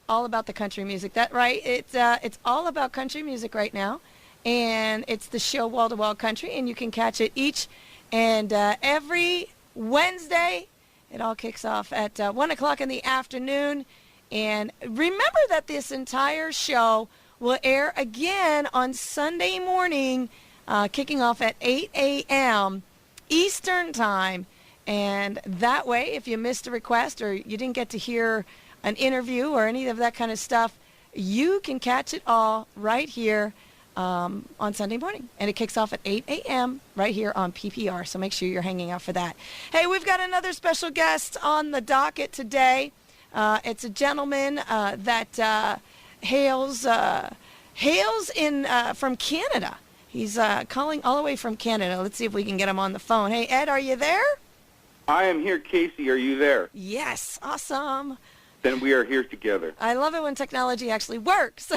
all about the country music. That right? It's all about country music right now, and it's the show Wall to Wall Country, and you can catch it each and every Wednesday. It all kicks off at 1 o'clock in the afternoon. And remember that this entire show will air again on Sunday morning, kicking off at 8 a.m. Eastern Time. And that way, if you missed a request or you didn't get to hear an interview or any of that kind of stuff, you can catch it all right here on Sunday morning. And it kicks off at 8 a.m. right here on PPR. So make sure you're hanging out for that. Hey, we've got another special guest on the docket today. It's a gentleman that hails from Canada. He's calling all the way from Canada. Let's see if we can get him on the phone. Hey, Ed, are you there? I am here. Casey, are you there? Yes. Awesome. Then we are here together. I love it when technology actually works.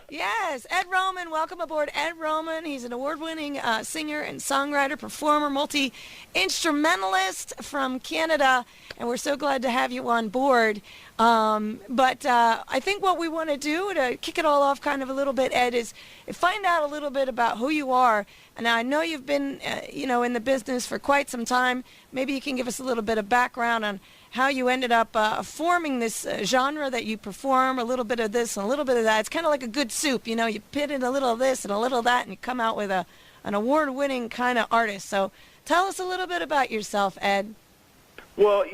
Yes, Ed Roman, welcome aboard. Ed Roman, he's an award-winning singer and songwriter, performer, multi-instrumentalist from Canada, and we're so glad to have you on board. But I think what we want to do to kick it all off kind of a little bit, Ed, is find out a little bit about who you are. And I know you've been, in the business for quite some time. Maybe you can give us a little bit of background on how you ended up forming this genre that you perform, a little bit of this and a little bit of that. It's kind of like a good soup, you put in a little of this and a little of that, and you come out with an award-winning kind of artist. So tell us a little bit about yourself, Ed. Well,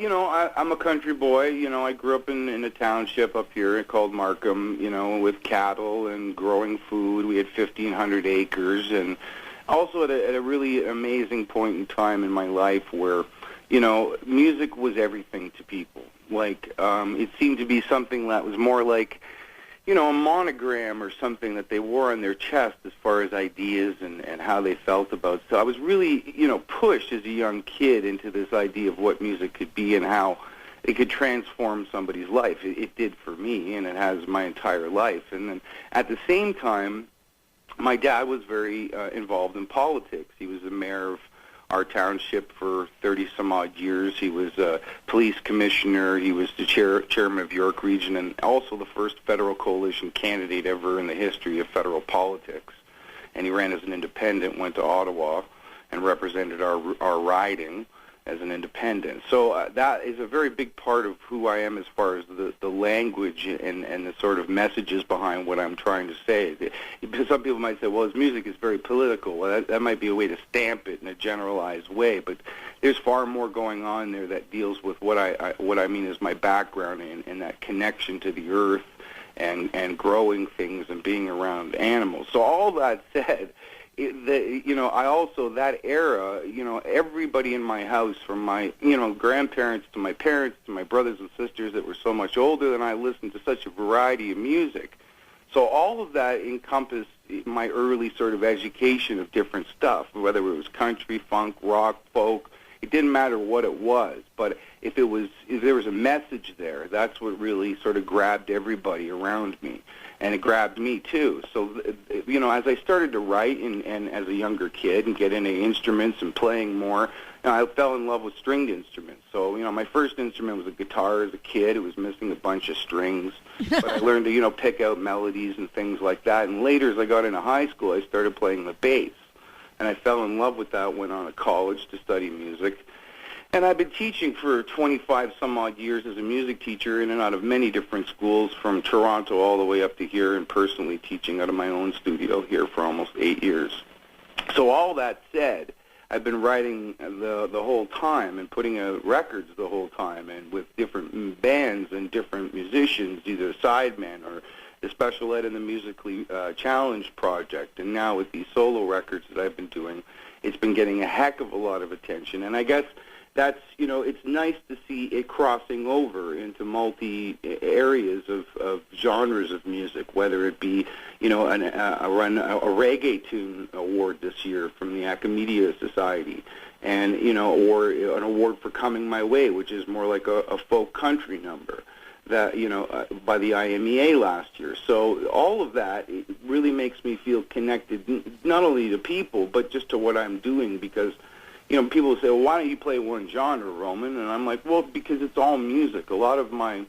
I'm a country boy. I grew up in a township up here called Markham, with cattle and growing food. We had 1,500 acres, and also at a really amazing point in time in my life where music was everything to people. It seemed to be something that was more like, a monogram or something that they wore on their chest as far as ideas and how they felt about. So I was really, pushed as a young kid into this idea of what music could be and how it could transform somebody's life. It did for me, and it has my entire life. And then at the same time, my dad was very involved in politics. He was the mayor of our township for 30-some-odd years. He was a police commissioner. He was the chairman of York Region, and also the first federal coalition candidate ever in the history of federal politics. And he ran as an independent, went to Ottawa, and represented our riding as an independent. So that is a very big part of who I am as far as the language and the sort of messages behind what I'm trying to say. Because some people might say, well, his music is very political. Well, that might be a way to stamp it in a generalized way, but there's far more going on there that deals with what I mean is my background and that connection to the earth and growing things and being around animals. So all that said, I also, that era, everybody in my house, from my, grandparents to my parents to my brothers and sisters that were so much older than I, listened to such a variety of music. So all of that encompassed my early sort of education of different stuff, whether it was country, funk, rock, folk. It didn't matter what it was, but if there was a message there, that's what really sort of grabbed everybody around me, and it grabbed me too. So, as I started to write and as a younger kid and get into instruments and playing more, I fell in love with stringed instruments. So, my first instrument was a guitar as a kid. It was missing a bunch of strings, but I learned to, pick out melodies and things like that. And later, as I got into high school, I started playing the bass. And I fell in love with that, went on to college to study music. And I've been teaching for 25-some-odd years as a music teacher in and out of many different schools, from Toronto all the way up to here, and personally teaching out of my own studio here for almost 8 years. So all that said, I've been writing the whole time and putting out records the whole time, and with different bands and different musicians, either sideman or the Special Ed and the Musically Challenged project, and now with these solo records that I've been doing, it's been getting a heck of a lot of attention. And I guess that's, it's nice to see it crossing over into multi-areas of genres of music, whether it be, a reggae tune award this year from the Acamedia Society, and, or an award for Coming My Way, which is more like a folk country number, that, by the IMEA last year. So all of that, it really makes me feel connected, not only to people, but just to what I'm doing, because people say, well, why don't you play one genre, Roman? And I'm like, well, because it's all music. A lot of my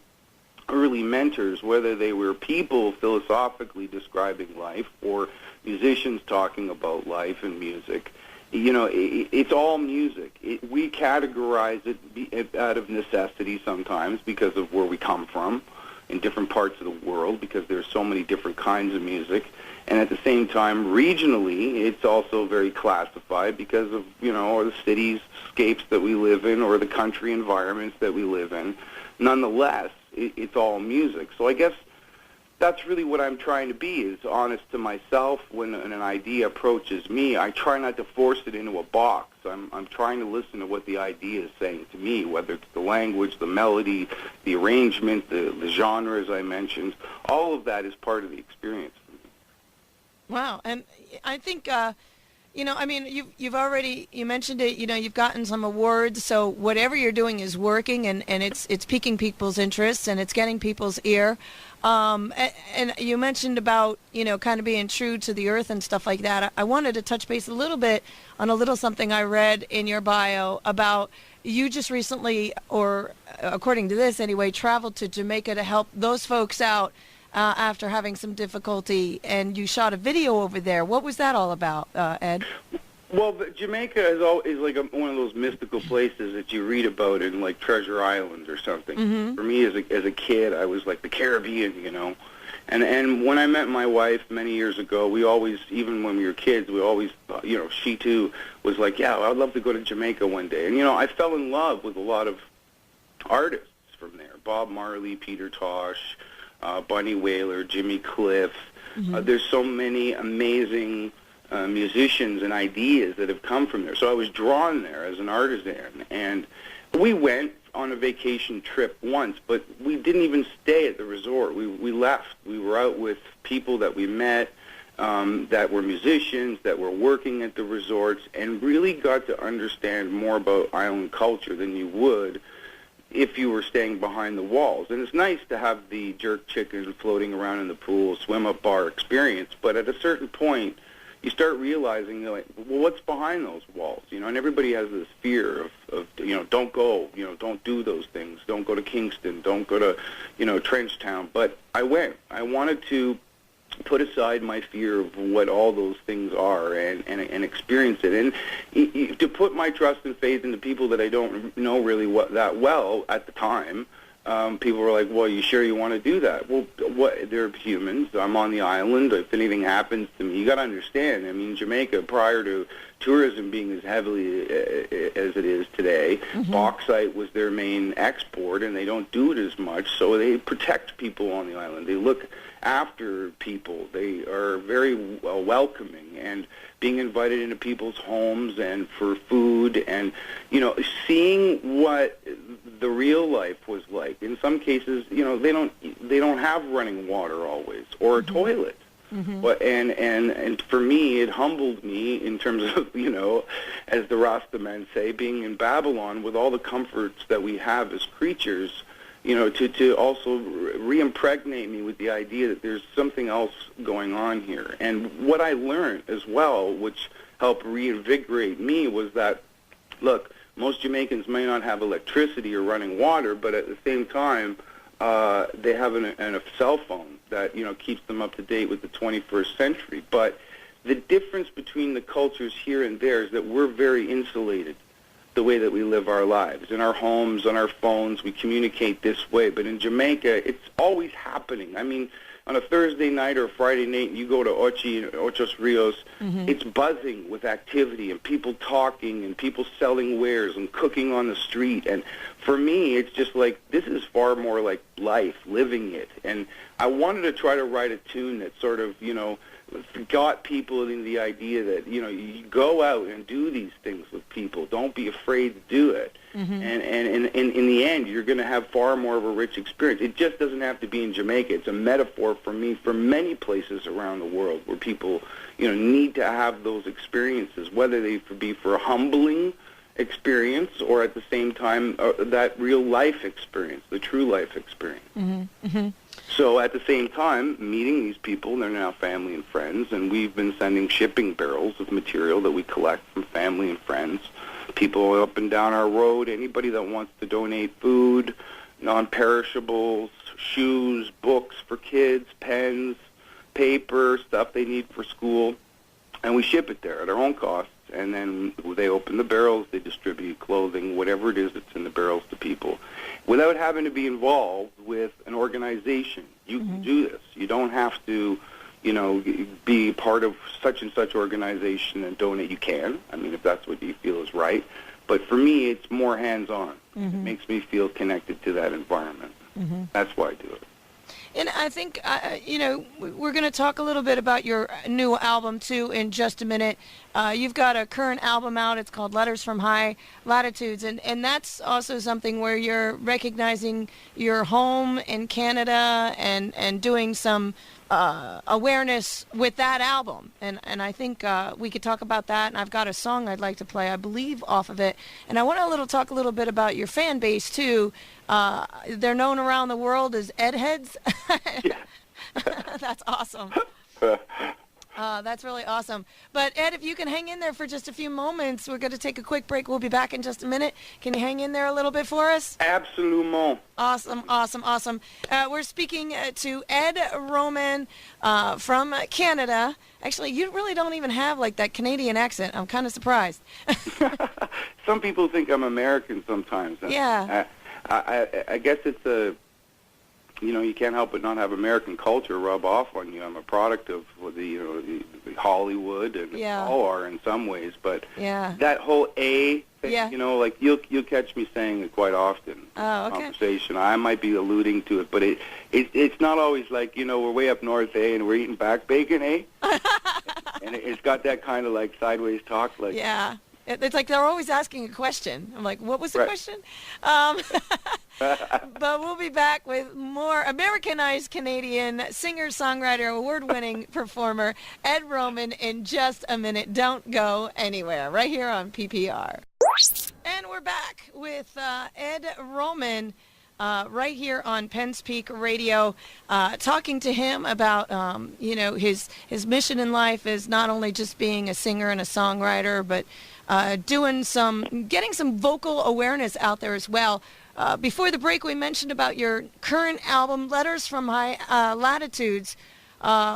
early mentors, whether they were people philosophically describing life or musicians talking about life and music. It's all music. We categorize it out of necessity sometimes because of where we come from in different parts of the world, because there's so many different kinds of music. And at the same time, regionally, it's also very classified because of, or the cityscapes that we live in or the country environments that we live in. Nonetheless, it's all music. So I guess that's really what I'm trying to be, is honest to myself. When an idea approaches me, I try not to force it into a box. I'm trying to listen to what the idea is saying to me, whether it's the language, the melody, the arrangement, the genre, as I mentioned. All of that is part of the experience for me. Wow. And I think, you mentioned it, you've gotten some awards, so whatever you're doing is working, and it's piquing people's interests, and it's getting people's ear. And you mentioned about, kind of being true to the earth and stuff like that. I wanted to touch base a little bit on a little something I read in your bio about you just recently, or according to this anyway, traveled to Jamaica to help those folks out after having some difficulty, and you shot a video over there. What was that all about, Ed? Well, Jamaica is like one of those mystical places that you read about in like Treasure Island or something. Mm-hmm. For me, as a kid, I was like the Caribbean, And when I met my wife many years ago, we always, even when we were kids, we always, she too was like, yeah, I'd love to go to Jamaica one day. And I fell in love with a lot of artists from there: Bob Marley, Peter Tosh, Bunny Wailer, Jimmy Cliff. Mm-hmm. There's so many amazing musicians and ideas that have come from there. So I was drawn there as an artisan, and we went on a vacation trip once, but we didn't even stay at the resort. We left. We were out with people that we met that were musicians, that were working at the resorts, and really got to understand more about island culture than you would if you were staying behind the walls. And it's nice to have the jerk chicken floating around in the pool, swim-up bar experience, but at a certain point, you start realizing, well, what's behind those walls? And everybody has this fear of don't go, don't do those things, don't go to Kingston, don't go to, Trenchtown. But I went. I wanted to put aside my fear of what all those things are and experience it. And to put my trust and faith into people that I don't know really that well at the time. People were like, well, you sure you want to do that? Well, they're humans. I'm on the island. If anything happens to me, you got to understand. I mean, Jamaica, prior to tourism being as heavily as it is today, mm-hmm. bauxite was their main export, and they don't do it as much, so they protect people on the island. They look after people. They are very welcoming, and being invited into people's homes and for food, and seeing what the real life was like. In some cases, they don't have running water always, or a mm-hmm. toilet. Mm-hmm. But and for me, it humbled me in terms of as the Rasta men say, being in Babylon with all the comforts that we have as creatures. To also re-impregnate me with the idea that there's something else going on here. And what I learned as well, which helped reinvigorate me, was that, look, most Jamaicans may not have electricity or running water, but at the same time, they have a cell phone that, keeps them up to date with the 21st century. But the difference between the cultures here and there is that we're very insulated. The way that we live our lives. In our homes, on our phones, we communicate this way. But in Jamaica, it's always happening. I mean, on a Thursday night or a Friday night, you go to Ochos Rios, mm-hmm. it's buzzing with activity and people talking and people selling wares and cooking on the street. And for me, it's just like, this is far more like life, living it. And I wanted to try to write a tune that sort of, got people in the idea that, you go out and do these things with people. Don't be afraid to do it. Mm-hmm. And in the end, you're going to have far more of a rich experience. It just doesn't have to be in Jamaica. It's a metaphor for me for many places around the world where people, need to have those experiences, whether they be for a humbling experience or at the same time that real life experience, the true life experience. Mm-hmm. Mm-hmm. So at the same time, meeting these people, they're now family and friends, and we've been sending shipping barrels of material that we collect from family and friends, people up and down our road, anybody that wants to donate food, non-perishables, shoes, books for kids, pens, paper, stuff they need for school, and we ship it there at our own cost. And then they open the barrels, they distribute clothing, whatever it is that's in the barrels to people, without having to be involved with an organization. You can do this. You don't have to, be part of such and such organization and donate. You can. I mean, if that's what you feel is right. But for me, it's more hands-on. It makes me feel connected to that environment. That's why I do it. And I think, we're going to talk a little bit about your new album, too, in just a minute. You've got a current album out. It's called Letters from High Latitudes. And that's also something where you're recognizing your home in Canada and doing some awareness with that album. And I think we could talk about that. And I've got a song I'd like to play, I believe, off of it. And I want to talk a little bit about your fan base, too. They're known around the world as Ed Heads. That's awesome. That's really awesome. But, Ed, if you can hang in there for just a few moments, we're going to take a quick break. We'll be back in just a minute. Can you hang in there a little bit for us? Absolument. Awesome. We're speaking to Ed Roman from Canada. Actually, you really don't even have, that Canadian accent. I'm kind of surprised. Some people think I'm American sometimes. Yeah. I guess it's you can't help but not have American culture rub off on you. I'm a product of the Hollywood, and all are in some ways. But that whole thing, you'll catch me saying it quite often in conversation. I might be alluding to it, but it's not always we're way up north, and we're eating back bacon, and it's got that kind of sideways talk, Yeah. It's like they're always asking a question. I'm like, what was the question? But we'll be back with more Americanized Canadian singer-songwriter, award-winning performer, Ed Roman, in just a minute. Don't go anywhere. Right here on PPR. And we're back with Ed Roman right here on Penn's Peak Radio, talking to him about, his mission in life is not only just being a singer and a songwriter, but getting some vocal awareness out there as well. Before the break, we mentioned about your current album, Letters from High Latitudes,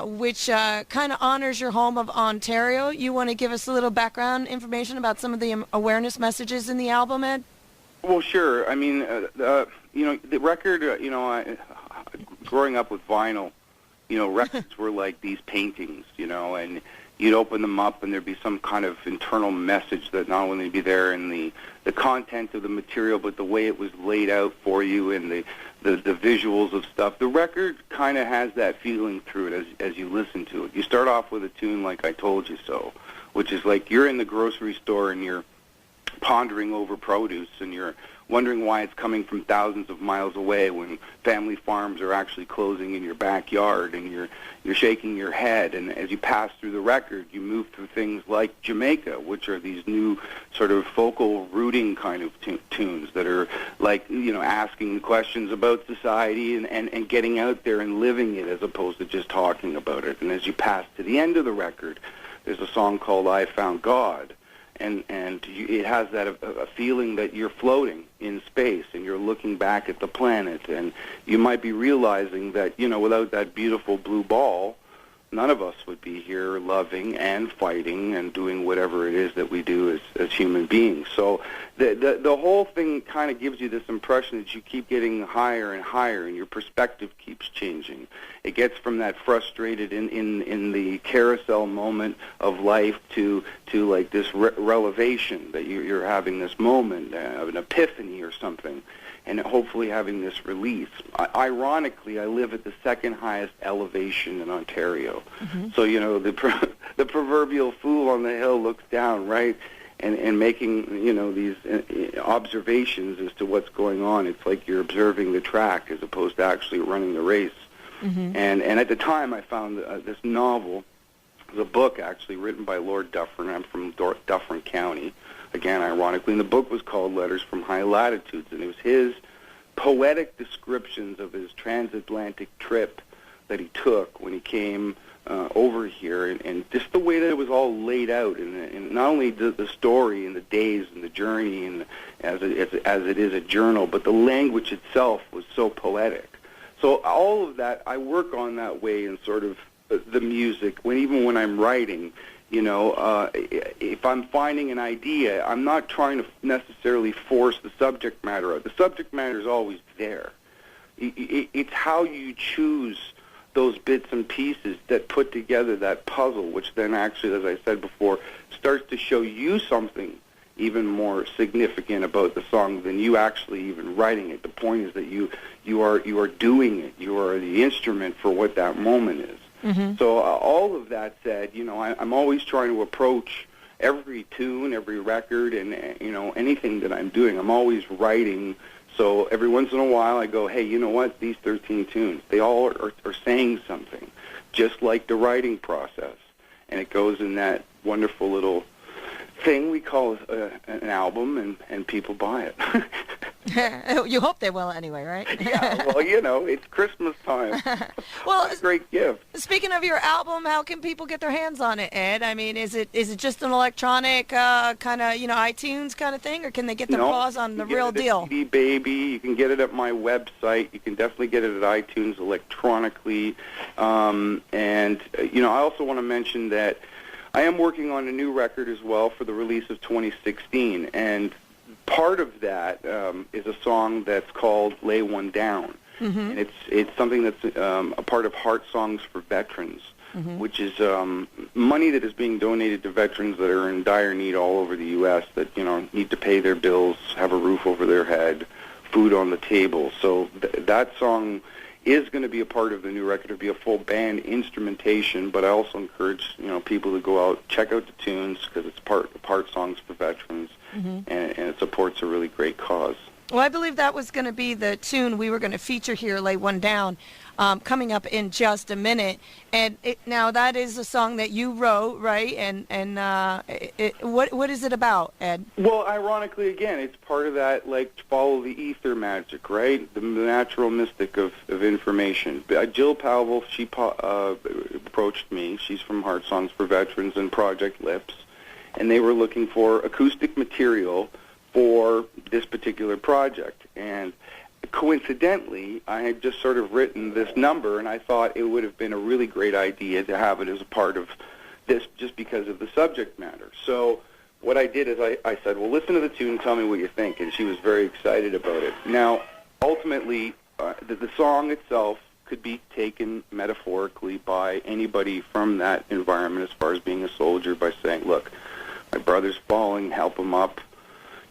which kind of honors your home of Ontario. You want to give us a little background information about some of the awareness messages in the album, Ed? Well, sure. I mean, the record, growing up with vinyl, records were like these paintings, and you'd open them up and there'd be some kind of internal message that not only be there in the content of the material, but the way it was laid out for you and the visuals of stuff. The record kind of has that feeling through it as you listen to it. You start off with a tune like I Told You So, which is like you're in the grocery store and you're pondering over produce and you're wondering why it's coming from thousands of miles away when family farms are actually closing in your backyard, and you're shaking your head. And as you pass through the record, you move through things like Jamaica, which are these new sort of focal rooting kind of tunes that are asking questions about society and getting out there and living it as opposed to just talking about it. And as you pass to the end of the record, there's a song called I Found God. And it has that a feeling that you're floating in space and you're looking back at the planet, and you might be realizing that without that beautiful blue ball, none of us would be here loving and fighting and doing whatever it is that we do as human beings. So the whole thing kind of gives you this impression that you keep getting higher and higher, and your perspective keeps changing. It gets from that frustrated in the carousel moment of life to like this revelation that you're having this moment of an epiphany or something, and hopefully having this release. Ironically, I live at the second highest elevation in Ontario. So, the proverbial fool on the hill looks down, right? And making, these observations as to what's going on. It's like you're observing the track as opposed to actually running the race. And at the time, I found this novel, the book actually written by Lord Dufferin. I'm from Dufferin County, again, ironically. And the book was called Letters from High Latitudes, and it was his poetic descriptions of his transatlantic trip that he took when he came over here, and just the way that it was all laid out, and not only the story and the days and the journey, and as it is a journal, but the language itself was so poetic. So all of that, I work on that way in sort of the music, even when I'm writing. If I'm finding an idea, I'm not trying to necessarily force the subject matter out. The subject matter is always there. It's how you choose those bits and pieces that put together that puzzle, which then actually, as I said before, starts to show you something even more significant about the song than you actually even writing it. The point is that you are doing it. You are the instrument for what that moment is. Mm-hmm. So all of that said, I'm always trying to approach every tune, every record, and anything that I'm doing. I'm always writing. So every once in a while I go, hey, you know what? These 13 tunes, they all are saying something, just like the writing process. And it goes in that wonderful little thing we call an album, and people buy it. You hope they will anyway, right? Yeah, well, it's Christmas time. Well, it's a great gift. Speaking of your album, how can people get their hands on it, Ed? I mean, is it just an electronic kind of, iTunes kind of thing, or can they get their paws on the real deal? CD Baby. You can get it at my website. You can definitely get it at iTunes electronically. I also want to mention that I am working on a new record as well for the release of 2016, and part of that is a song that's called "Lay One Down," and it's something that's a part of Heart Songs for Veterans, which is money that is being donated to veterans that are in dire need all over the U.S. that need to pay their bills, have a roof over their head, food on the table. So that song is going to be a part of the new record. It'll be a full band instrumentation, but I also encourage people to go out, check out the tunes, because it's part songs for veterans, and it supports a really great cause. Well, I believe that was going to be the tune we were going to feature here, Lay One Down, coming up in just a minute. And now that is a song that you wrote, right? And what is it about, Ed? Well, ironically, again, it's part of that, follow the ether magic, right? The natural mystic of information. Jill Powell, she approached me. She's from Heart Songs for Veterans and Project Lips, and they were looking for acoustic material for this particular project. And coincidentally, I had just sort of written this number, and I thought it would have been a really great idea to have it as a part of this just because of the subject matter. So what I did is I said, well, listen to the tune and tell me what you think, and she was very excited about it. Now, ultimately, the song itself could be taken metaphorically by anybody from that environment as far as being a soldier by saying, look, my brother's falling, help him up.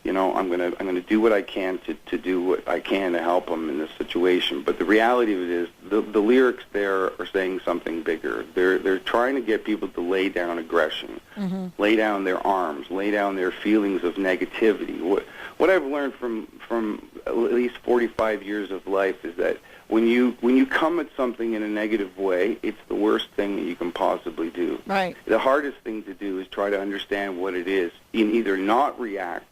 I'm gonna do what I can to do what I can to help them in this situation. But the reality of it is, the lyrics there are saying something bigger. They're trying to get people to lay down aggression, lay down their arms, lay down their feelings of negativity. What I've learned from at least 45 years of life is that when you come at something in a negative way, it's the worst thing that you can possibly do. Right. The hardest thing to do is try to understand what it is and either not react.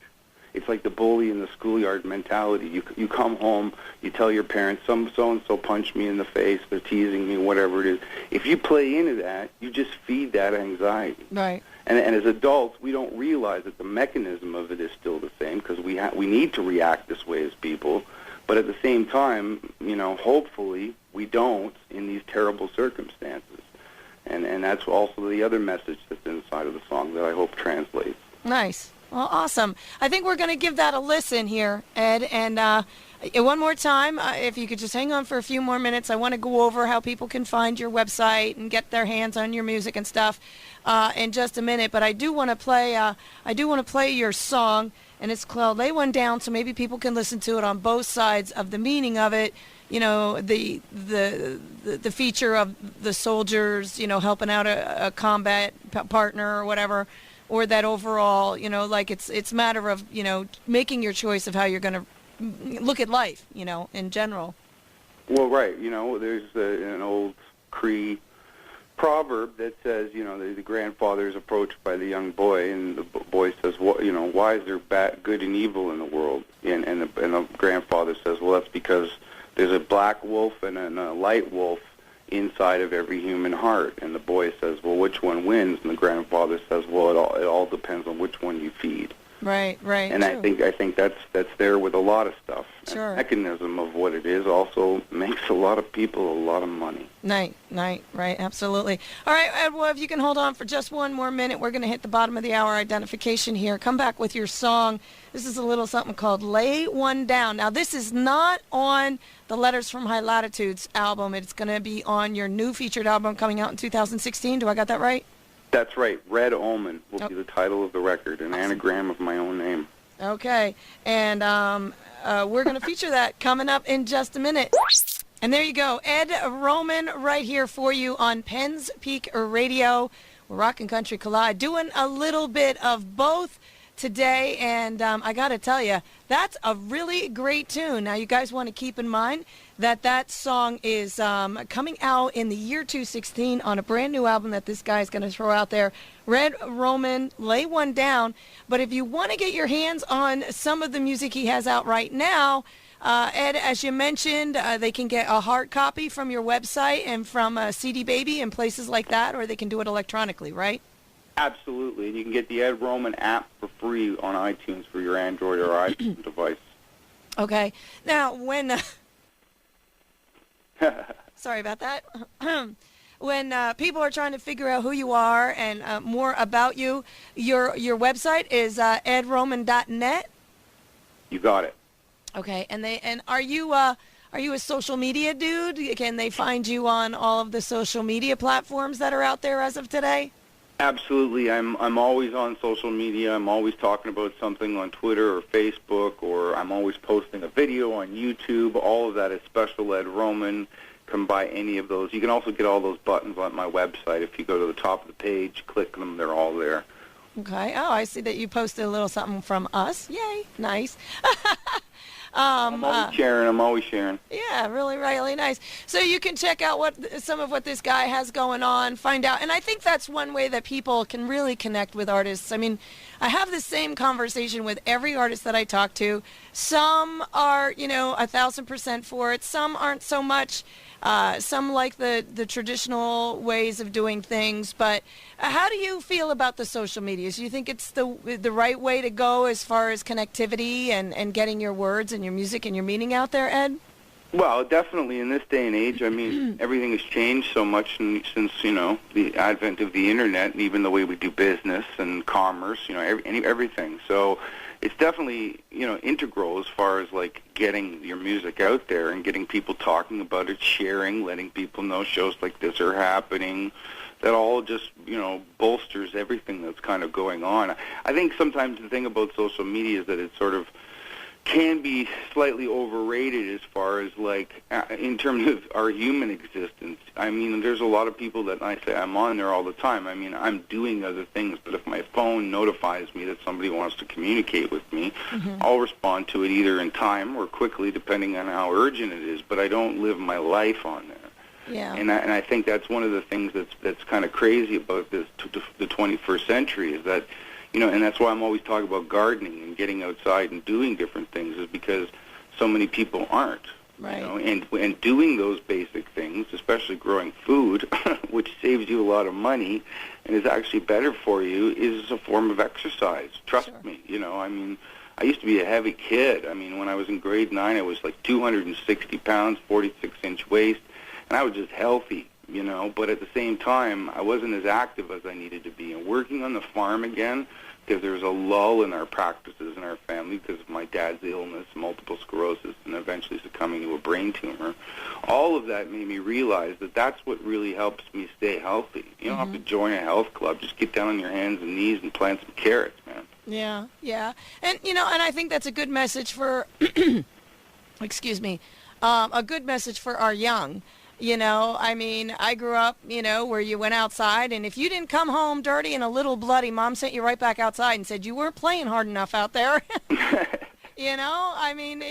It's like the bully in the schoolyard mentality. You come home, you tell your parents, so-and-so punched me in the face, they're teasing me, whatever it is. If you play into that, you just feed that anxiety. Right. And as adults, we don't realize that the mechanism of it is still the same, because we need to react this way as people. But at the same time, hopefully we don't in these terrible circumstances. And that's also the other message that's inside of the song that I hope translates. Nice. Well, awesome. I think we're going to give that a listen here, Ed. And one more time, if you could just hang on for a few more minutes, I want to go over how people can find your website and get their hands on your music and stuff in just a minute. But I do want to play your song, and it's called "Lay One Down," so maybe people can listen to it on both sides of the meaning of it. The feature of the soldiers, helping out a combat partner or whatever. Or that overall, it's a matter of, making your choice of how you're going to look at life, in general. Well, right. There's an old Cree proverb that says, the grandfather is approached by the young boy, and the boy says, why is there good and evil in the world? And the grandfather says, well, that's because there's a black wolf and a light wolf, inside of every human heart. And the boy says, well, which one wins? And the grandfather says, well, it all depends on which one you feed. Right, right. And true. I think that's there with a lot of stuff. Sure. And the mechanism of what it is also makes a lot of people a lot of money. Right, absolutely. All right, Ed, well, if you can hold on for just one more minute, we're going to hit the bottom of the hour identification here. Come back with your song. This is a little something called Lay One Down. Now, this is not on the Letters from High Latitudes album. It's going to be on your new featured album coming out in 2016. Do I got that right? That's right. Red Omen will be the title of the record, an anagram of my own name. Okay, and we're going to feature that coming up in just a minute. And there you go, Ed Roman right here for you on Penn's Peak Radio. We're Rock and Country Collide, doing a little bit of both today, and I got to tell you, that's a really great tune. Now, you guys want to keep in mind that song is coming out in the year 2016 on a brand new album that this guy's going to throw out there, Red Roman, Lay One Down. But if you want to get your hands on some of the music he has out right now, Ed, as you mentioned, they can get a hard copy from your website and from CD Baby and places like that, or they can do it electronically, right? Absolutely, and you can get the Ed Roman app for free on iTunes for your Android or iPhone device. Okay. Now, when... sorry about that. When people are trying to figure out who you are and more about you, your website is edroman.net? You got it. Okay, and are you a social media dude? Can they find you on all of the social media platforms that are out there as of today? Absolutely. I'm always on social media. I'm always talking about something on Twitter or Facebook, or I'm always posting a video on YouTube. All of that is Special Ed Roman. Come by any of those. You can also get all those buttons on my website. If you go to the top of the page, click them, they're all there. Okay. Oh, I see that you posted a little something from us. Yay. Nice. I'm always sharing. Yeah, really, really nice. So you can check out some of what this guy has going on, find out. And I think that's one way that people can really connect with artists. I mean, I have the same conversation with every artist that I talk to. Some are, 1,000% for it. Some aren't so much. Some like the traditional ways of doing things, but how do you feel about the social medias? Do you think it's the right way to go as far as connectivity and getting your words and your music and your meaning out there, Ed? Well, definitely in this day and age, I mean, everything has changed so much since, the advent of the Internet and even the way we do business and commerce, everything. So it's definitely, integral as far as, like, getting your music out there and getting people talking about it, sharing, letting people know shows like this are happening. That all just, bolsters everything that's kind of going on. I think sometimes the thing about social media is that it sort of can be slightly overrated as far as, like, in terms of our human existence. I mean, there's a lot of people that I say I'm on there all the time. I mean, I'm doing other things, but if my phone notifies me that somebody wants to communicate with me, I'll respond to it either in time or quickly, depending on how urgent it is, but I don't live my life on there. Yeah. And I think that's one of the things that's kind of crazy about the 21st century is that, and that's why I'm always talking about gardening and getting outside and doing different things, is because so many people aren't. Right. And doing those basic things, especially growing food, which saves you a lot of money and is actually better for you, is a form of exercise. Trust me. I mean, I used to be a heavy kid. I mean, when I was in grade 9, I was like 260 pounds, 46-inch waist, and I was just healthy. But at the same time, I wasn't as active as I needed to be. And working on the farm again, because there was a lull in our practices in our family because of my dad's illness, multiple sclerosis, and eventually succumbing to a brain tumor. All of that made me realize that that's what really helps me stay healthy. You don't have to join a health club. Just get down on your hands and knees and plant some carrots, man. Yeah. And, and I think that's a good message for, excuse me, a good message for our young. I mean, I grew up, where you went outside, and if you didn't come home dirty and a little bloody, Mom sent you right back outside and said you weren't playing hard enough out there. I mean,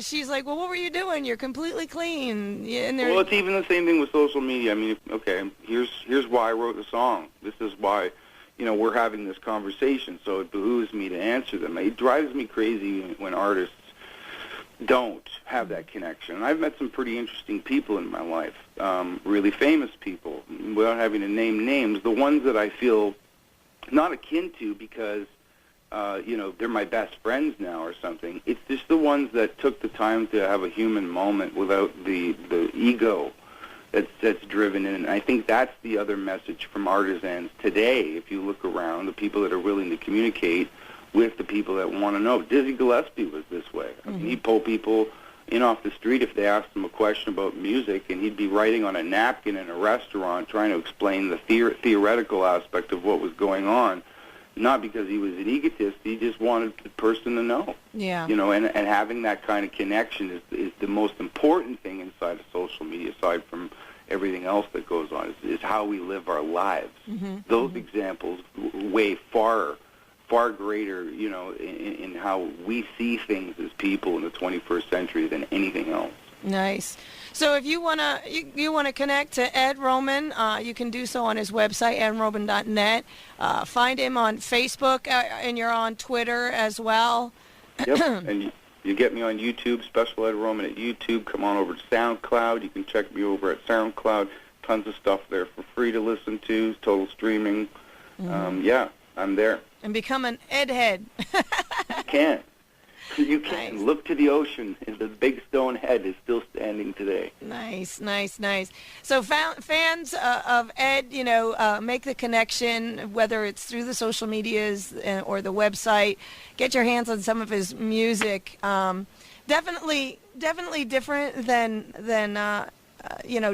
she's like, well, what were you doing? You're completely clean. Well, it's even the same thing with social media. I mean, here's why I wrote the song. This is why, we're having this conversation, so it behooves me to answer them. It drives me crazy when artists don't have that connection. And I've met some pretty interesting people in my life, really famous people, without having to name names. The ones that I feel not akin to because, they're my best friends now or something. It's just the ones that took the time to have a human moment without the ego that's driven in. And I think that's the other message from artisans today. If you look around, the people that are willing to communicate with the people that want to know. Dizzy Gillespie was this way. I mean, he'd pull people in off the street if they asked him a question about music, and he'd be writing on a napkin in a restaurant trying to explain the theoretical aspect of what was going on, not because he was an egotist. He just wanted the person to know. Yeah. And having that kind of connection is the most important thing inside of social media, aside from everything else that goes on, is how we live our lives. Those examples weigh far greater, in how we see things as people in the 21st century than anything else. Nice. So if you wanna connect to Ed Roman, you can do so on his website, edroman.net. Find him on Facebook, and you're on Twitter as well. Yep. And you get me on YouTube, Special Ed Roman at YouTube. Come on over to SoundCloud. You can check me over at SoundCloud. Tons of stuff there for free to listen to. Total streaming. Yeah, I'm there. And become an Ed head. You can. You can. Nice. Look to the ocean, and the big stone head is still standing today. Nice. So fans of Ed, make the connection, whether it's through the social medias or the website. Get your hands on some of his music. Definitely different than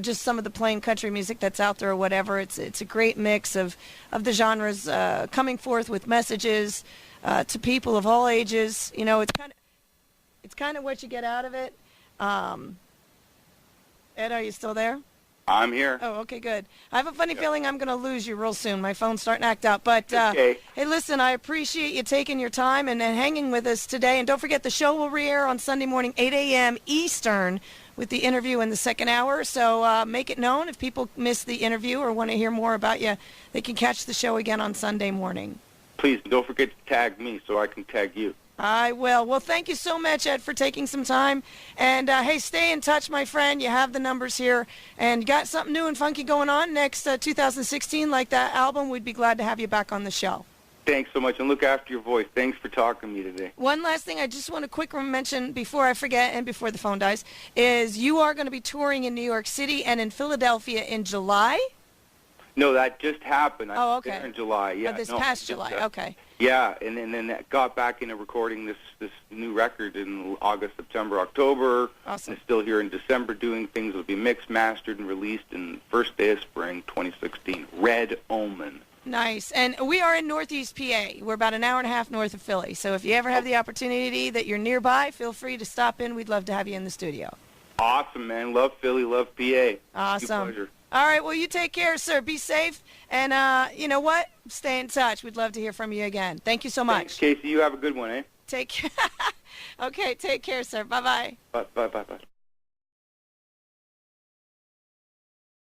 just some of the plain country music that's out there or whatever. It's a great mix of the genres coming forth with messages to people of all ages. It's kind of what you get out of it. Ed, are you still there? I'm here. Oh, okay, good. I have a funny feeling I'm going to lose you real soon. My phone's starting to act up. But, okay. Hey, listen, I appreciate you taking your time and hanging with us today. And don't forget, the show will re-air on Sunday morning, 8 a.m. Eastern, with the interview in the second hour. So make it known if people miss the interview or want to hear more about you, they can catch the show again on Sunday morning. Please don't forget to tag me so I can tag you. I will. Well, thank you so much, Ed, for taking some time. And, hey, stay in touch, my friend. You have the numbers here. And you got something new and funky going on next 2016, like that album. We'd be glad to have you back on the show. Thanks so much, and look after your voice. Thanks for talking to me today. One last thing I just want to quick mention before I forget and before the phone dies is you are going to be touring in New York City and in Philadelphia in July? No, that just happened. I was okay. there in July. Yeah, past July. Okay. Yeah, and then got back into recording this new record in August, September, October. Awesome. And still here in December doing things. It'll be mixed, mastered, and released in first day of spring 2016. Red Omen. Nice. And we are in Northeast PA. We're about an hour and a half north of Philly. So if you ever have the opportunity that you're nearby, feel free to stop in. We'd love to have you in the studio. Awesome, man. Love Philly, love PA. Awesome. Pleasure. All right, well, you take care, sir. Be safe. And you know what? Stay in touch. We'd love to hear from you again. Thank you so much. Thanks, Casey. You have a good one, eh? Take care. Okay, take care, sir. Bye-bye. Bye.